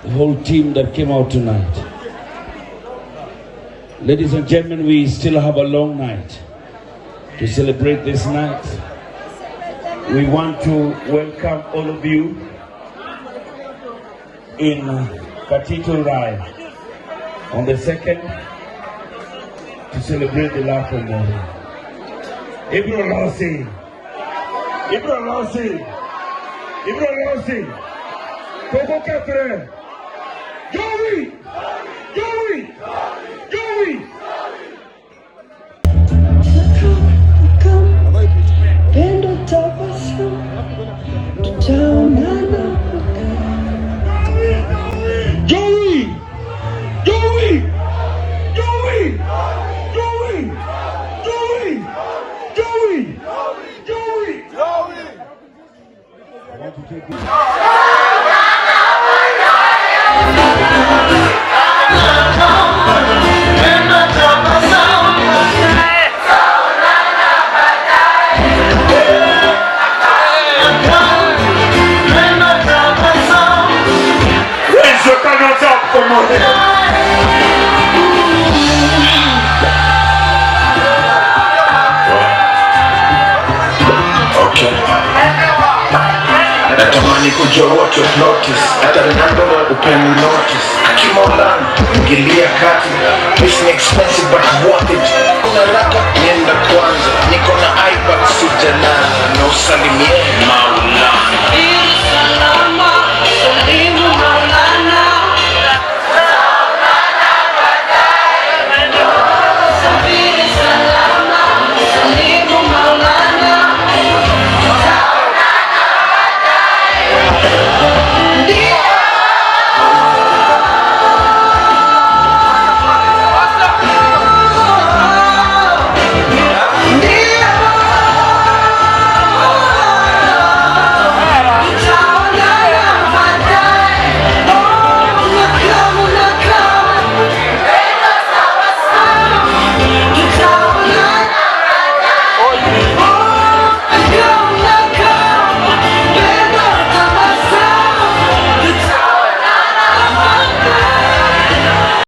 the whole team that came out tonight. Ladies and gentlemen, we still have a long night to celebrate this night. We want to welcome all of you in Cathedral Rai on the 2nd to celebrate the life of Mori. Ibro Lawsi, Ibro Lawsi, Ibro Lawsi, Coco Catherine, Joey, Joey, Joey. Joey, Joey, Joey, Joey, Joey, Joey, Joey, Joey. I want to take this. Natamani kujua what you've noticed. Hata nando upeni notice Kimolani, ingilia kati. It's expensive but worth it. Kuna raka, nienda kwanza. Niko na iPad sujalana. Na usalimie Maulana.